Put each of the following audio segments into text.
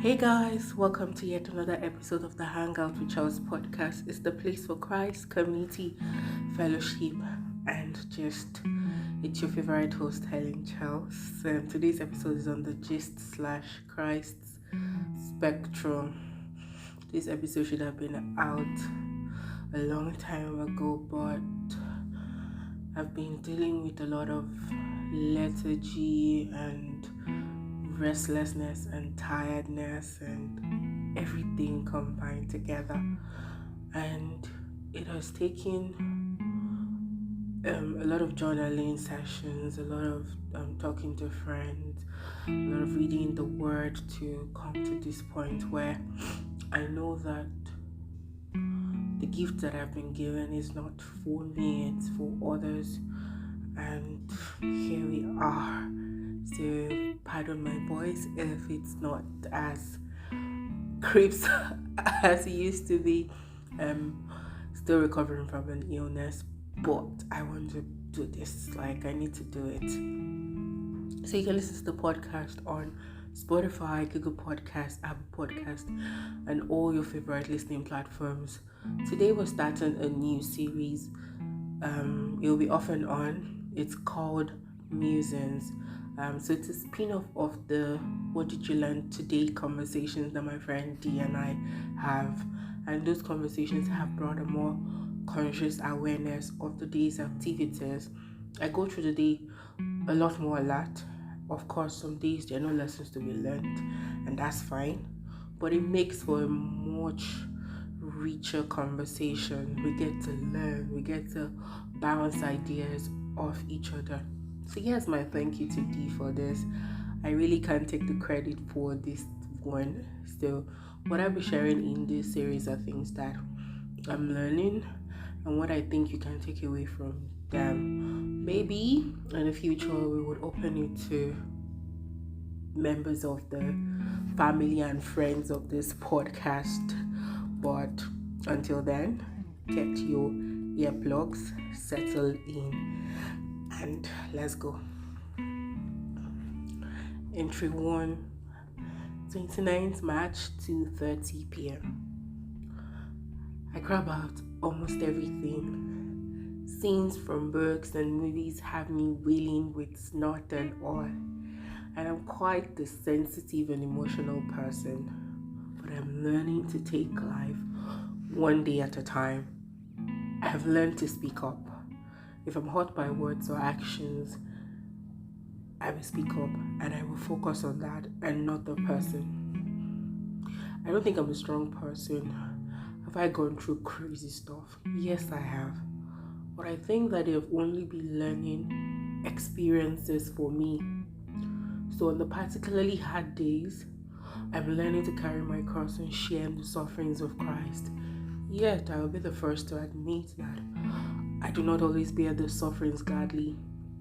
Hey guys, welcome to yet another episode of the Hangout with Charles podcast. It's the place for Christ, community, fellowship, and just it's your favorite host, Helen Charles. Today's episode is on the gist slash Christ's spectrum. This episode should have been out a long time ago, but I've been dealing with a lot of lethargy and restlessness and tiredness and everything combined together, and it has taken a lot of journaling sessions, a lot of talking to friends, a lot of reading the word to come to this point where I know that the gift that I've been given is not for me, it's for others. And here we are. So pardon my voice if it's not as crisp as it used to be. Still recovering from an illness, but I want to do this. Like, I need to do it. So you can listen to the podcast on Spotify, Google Podcast, Apple Podcast, and all your favorite listening platforms. Today we're starting a new series. It'll be off and on. It's called Musings. So it's a spin-off of the What Did You Learn Today conversations that my friend Dee and I have. And those conversations have brought a more conscious awareness of the day's activities. I go through the day a lot more alert. Of course, some days there are no lessons to be learned, and that's fine. But it makes for a much richer conversation. We get to learn, we get to bounce ideas off each other. So here's my thank you to Dee for this. I really can't take the credit for this one. So what I'll be sharing in this series are things that I'm learning and what I think you can take away from them. Maybe in the future we would open it to members of the family and friends of this podcast. But until then, get your earplugs, settle in, and let's go. Entry 1, 29th March, 2:30 p.m. I grab out almost everything. Scenes from books and movies have me wailing with snot and all. And I'm quite the sensitive and emotional person. But I'm learning to take life one day at a time. I have learned to speak up. If I'm hurt by words or actions, I will speak up and I will focus on that and not the person. I don't think I'm a strong person. Have I gone through crazy stuff? Yes, I have. But I think that they've only been learning experiences for me. So on the particularly hard days, I'm learning to carry my cross and share in the sufferings of Christ. Yet, I will be the first to admit that I do not always bear the sufferings gladly.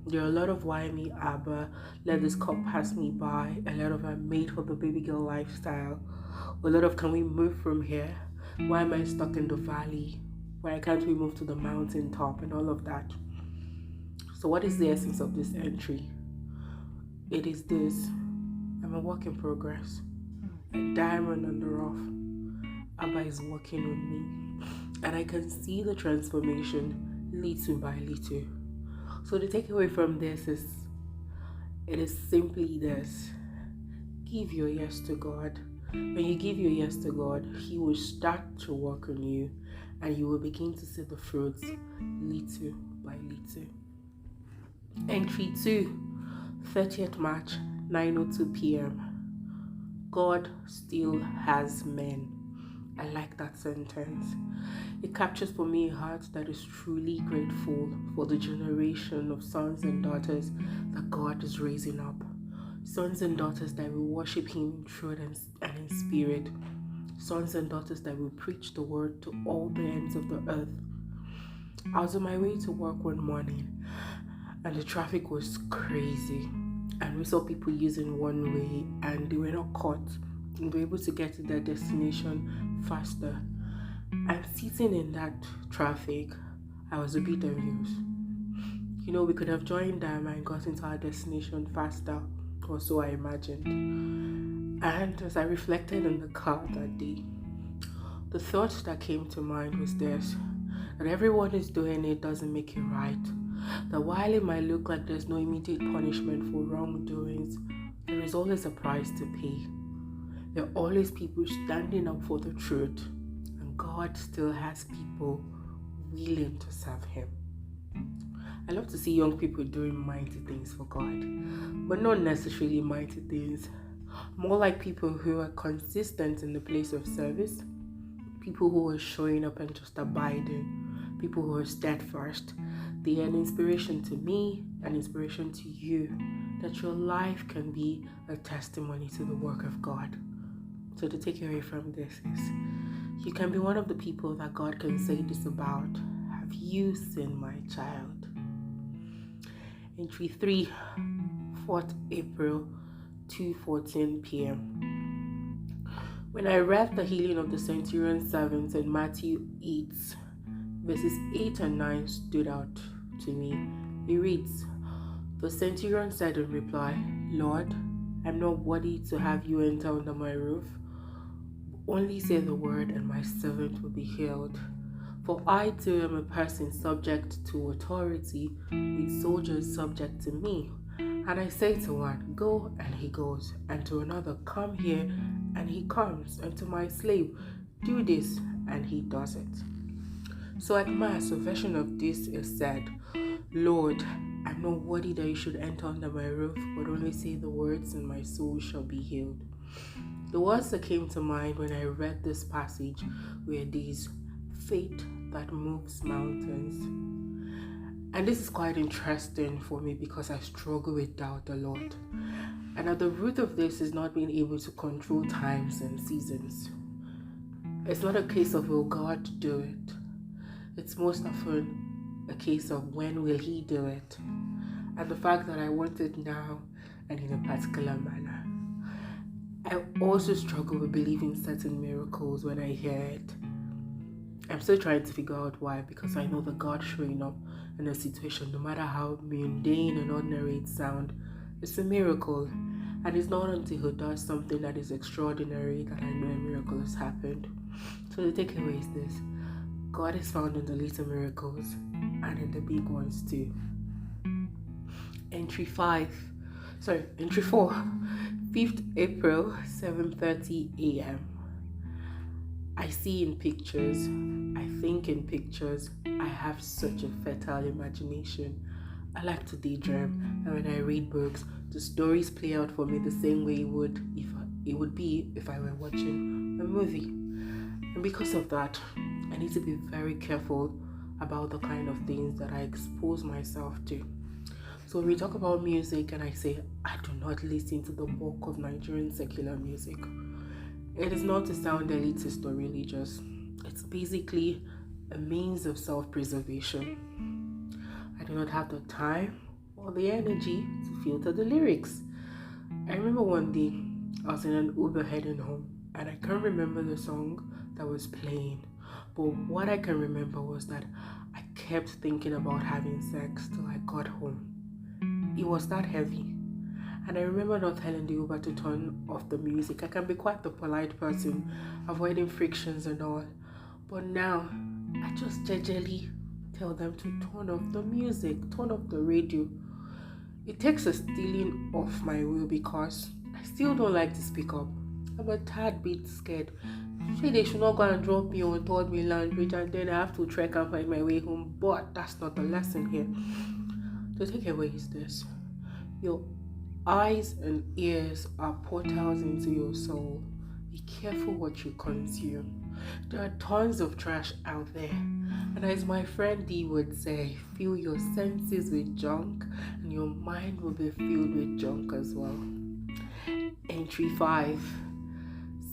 There are a lot of why me, Abba, let this cup pass me by, a lot of I'm made for the baby girl lifestyle, a lot of can we move from here? Why am I stuck in the valley? Why can't we move to the mountain top and all of that? So what is the essence of this entry? It is this: I'm a work in progress, a diamond on the rough. Abba is working on me, and I can see the transformation little by little. So the takeaway from this is, it is simply this: give your yes to God. When you give your yes to God, He will start to work on you, and you will begin to see the fruits little by little. Entry 2, 30th March, 9:02 p.m. God still has men. I like that sentence. It captures for me a heart that is truly grateful for the generation of sons and daughters that God is raising up. Sons and daughters that will worship Him in truth and in spirit. Sons and daughters that will preach the word to all the ends of the earth. I was on my way to work one morning and the traffic was crazy. And we saw people using one way and they were not caught and were able to get to their destination faster. And sitting in that traffic, I was a bit envious. We could have joined them and got into our destination faster, or so I imagined. And as I reflected in the car that day, the thought that came to mind was this: that everyone is doing it doesn't make it right. That while it might look like there's no immediate punishment for wrongdoings, there is always a price to pay. There are always people standing up for the truth, and God still has people willing to serve Him. I love to see young people doing mighty things for God, but not necessarily mighty things. More like people who are consistent in the place of service, people who are showing up and just abiding, people who are steadfast. They are an inspiration to me, an inspiration to you, that your life can be a testimony to the work of God. So the takeaway from this is, you can be one of the people that God can say this about. Have you seen my child? Entry 3, 4th April, 2:14 p.m. When I read the healing of the centurion servants in Matthew 8, verses 8 and 9 stood out to me. It reads, "The centurion said in reply, 'Lord, I'm not worthy to have you enter under my roof. Only say the word and my servant will be healed. For I too am a person subject to authority, with soldiers subject to me. And I say to one, go, and he goes, and to another, come here, and he comes, and to my slave, do this, and he does it.'" So at Mass, a version of this is said, "Lord, I'm not worthy that you should enter under my roof, but only say the words, and my soul shall be healed." The words that came to mind when I read this passage were these: faith that moves mountains. And this is quite interesting for me because I struggle with doubt a lot. And at the root of this is not being able to control times and seasons. It's not a case of will God do it. It's most often a case of when will He do it. And the fact that I want it now and in a particular manner. I also struggle with believing certain miracles when I hear it. I'm still trying to figure out why, because I know that God showing up in a situation, no matter how mundane and ordinary it sounds, it's a miracle. And it's not until He does something that is extraordinary that I know a miracle has happened. So the takeaway is this: God is found in the little miracles and in the big ones too. Entry 4, 5th April, 7:30 a.m. I see in pictures, I think in pictures, I have such a fertile imagination. I like to daydream, and when I read books, the stories play out for me the same way it would be if I were watching a movie. And because of that, I need to be very careful about the kind of things that I expose myself to. So when we talk about music and I say, I do not listen to the bulk of Nigerian secular music, it is not to sound elitist or religious. It's basically a means of self-preservation. I do not have the time or the energy to filter the lyrics. I remember one day I was in an Uber heading home and I can't remember the song that was playing. But what I can remember was that I kept thinking about having sex till I got home. It was that heavy. And I remember not telling the Uber to turn off the music. I can be quite the polite person, avoiding frictions and all. But now, I just gingerly tell them to turn off the music, turn off the radio. It takes a stealing off my will because I still don't like to speak up. I'm a tad bit scared. Say they should not go and drop me on third mainland bridge and then I have to trek and find my way home. But that's not the lesson here. The takeaway is this: your eyes and ears are portals into your soul. Be careful what you consume. There are tons of trash out there. And as my friend Dee would say, fill your senses with junk and your mind will be filled with junk as well. Entry 5,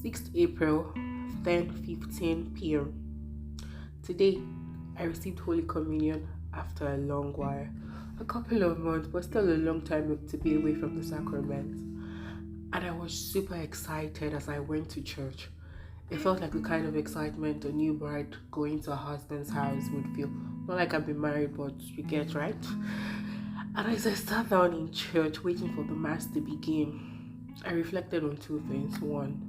6th April, 10:15 p.m. Today, I received Holy Communion after a long while. A couple of months, but still a long time to be away from the sacrament. And I was super excited as I went to church. It felt like the kind of excitement a new bride going to her husband's house would feel. Not like I've been married, but you get, right? And as I sat down in church waiting for the Mass to begin, I reflected on two things. One,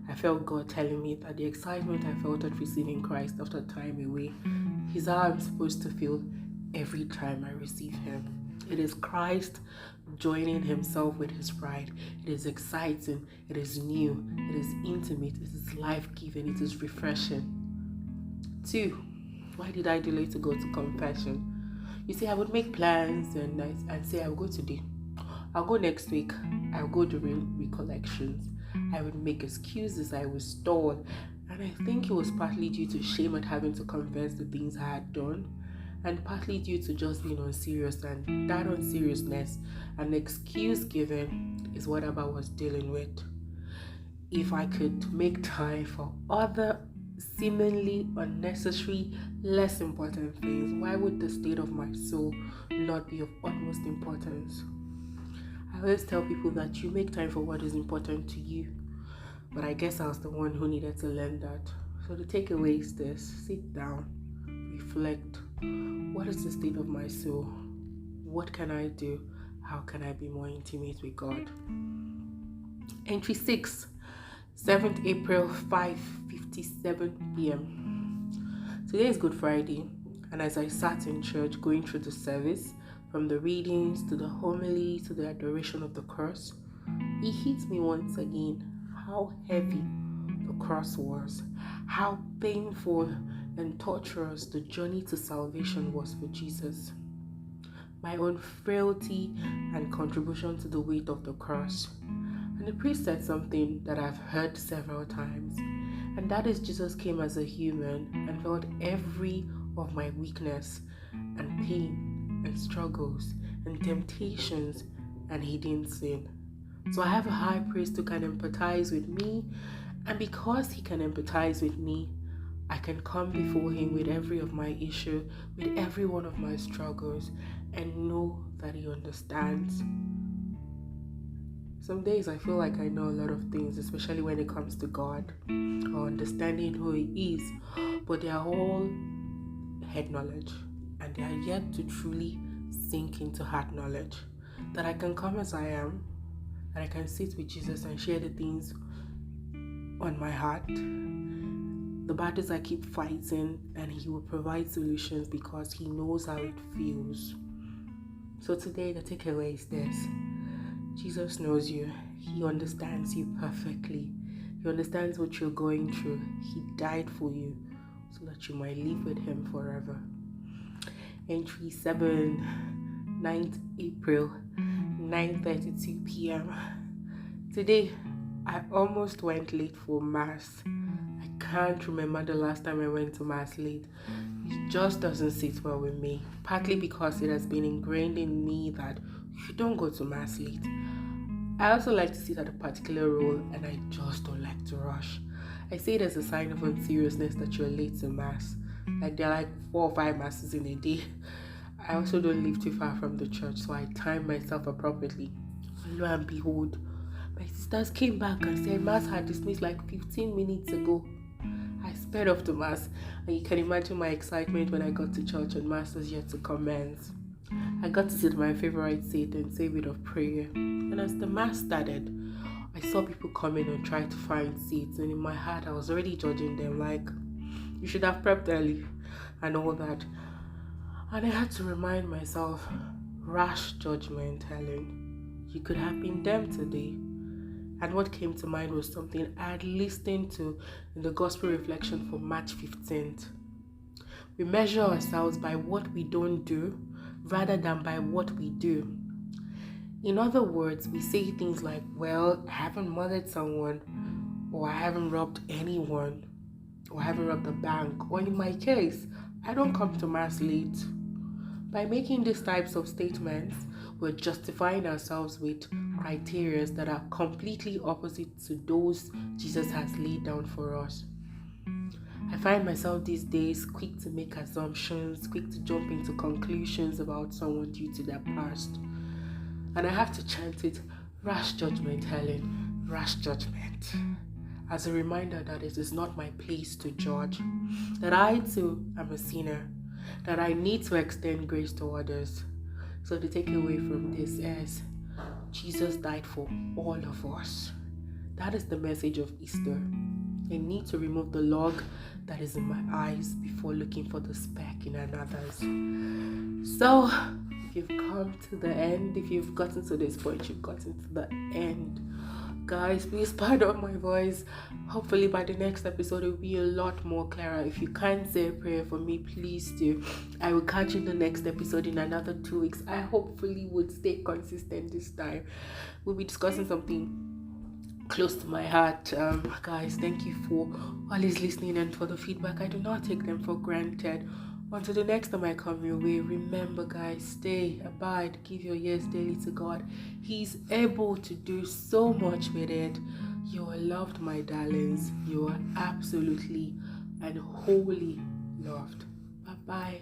I felt God telling me that the excitement I felt at receiving Christ after time away is how I'm supposed to feel every time I receive Him. It is Christ joining Himself with His bride. It is exciting, it is new, it is intimate, it is life-giving, it is refreshing. Two, why did I delay to go to confession? You see, I would make plans and say I'll go today. I'll go next week. I'll go during recollections. I would make excuses. I would stall. And I think it was partly due to shame at having to confess the things I had done, and partly due to just being unserious. And that unseriousness and excuse giving is what Abba was dealing with. If I could make time for other seemingly unnecessary, less important things, why would the state of my soul not be of utmost importance? I always tell people that you make time for what is important to you, but I guess I was the one who needed to learn that. So the takeaway is this: sit down, reflect. What is the state of my soul? What can I do? How can I be more intimate with God? Entry 6, 7th April, 5:57 p.m. Today is Good Friday, and as I sat in church going through the service, from the readings to the homily to the adoration of the cross, it hit me once again how heavy the cross was, how painful and torturous the journey to salvation was for Jesus. My own frailty and contribution to the weight of the cross. And the priest said something that I've heard several times, and that is Jesus came as a human and felt every of my weakness and pain and struggles and temptations, and He didn't sin. So I have a high priest who can empathize with me, and because He can empathize with me, I can come before Him with every of my issue, with every one of my struggles, and know that He understands. Some days I feel like I know a lot of things, especially when it comes to God or understanding who He is, but they are all head knowledge, and they are yet to truly sink into heart knowledge. That I can come as I am, that I can sit with Jesus and share the things on my heart, the battles I keep fighting, and He will provide solutions because He knows how it feels. So today the takeaway is this: Jesus knows you. He understands you perfectly. He understands what you're going through. He died for you so that you might live with Him forever. Entry 7, 9th April, 9:32 p.m. Today, I almost went late for Mass. I can't remember the last time I went to Mass late. It just doesn't sit well with me, partly because it has been ingrained in me that you don't go to Mass late. I also like to sit at a particular role, and I just don't like to rush. I say it as a sign of unseriousness that you're late to Mass. Like there are like 4 or 5 Masses in a day. I also don't live too far from the church, so I time myself appropriately. Lo and behold, my sisters came back and said Mass had dismissed like 15 minutes ago. I sped off to Mass, and you can imagine my excitement when I got to church and Mass was yet to commence. I got to sit in my favorite seat and say a bit of prayer. And as the Mass started, I saw people come in and try to find seats, and in my heart I was already judging them like, you should have prepped early and all that. And I had to remind myself, rash judgment, Helen. You could have been them today. And what came to mind was something I had listened to in the Gospel Reflection for March 15th. We measure ourselves by what we don't do rather than by what we do. In other words, we say things like, well, I haven't murdered someone, or I haven't robbed anyone, or I haven't robbed the bank, or in my case, I don't come to Mass late. By making these types of statements, we're justifying ourselves with criteria that are completely opposite to those Jesus has laid down for us. I find myself these days quick to make assumptions, quick to jump into conclusions about someone due to their past. And I have to chant it, rash judgment, Helen, rash judgment, as a reminder that it is not my place to judge, that I too am a sinner, that I need to extend grace to others. So the takeaway from this is, Jesus died for all of us. That is the message of Easter. I need to remove the log that is in my eyes before looking for the speck in another's. So, if you've come to the end, if you've gotten to this point, you've gotten to the end. Guys, please pardon my voice. Hopefully by the next episode it will be a lot more clearer. If you can't say a prayer for me, please do. I will catch you in the next episode in another 2 weeks. I hopefully would stay consistent this time. We'll be discussing something close to my heart. Guys, thank you for always listening and for the feedback. I do not take them for granted. Until the next time I come your way, remember, guys, stay, abide, give your yes daily to God. He's able to do so much with it. You are loved, my darlings. You are absolutely and wholly loved. Bye-bye.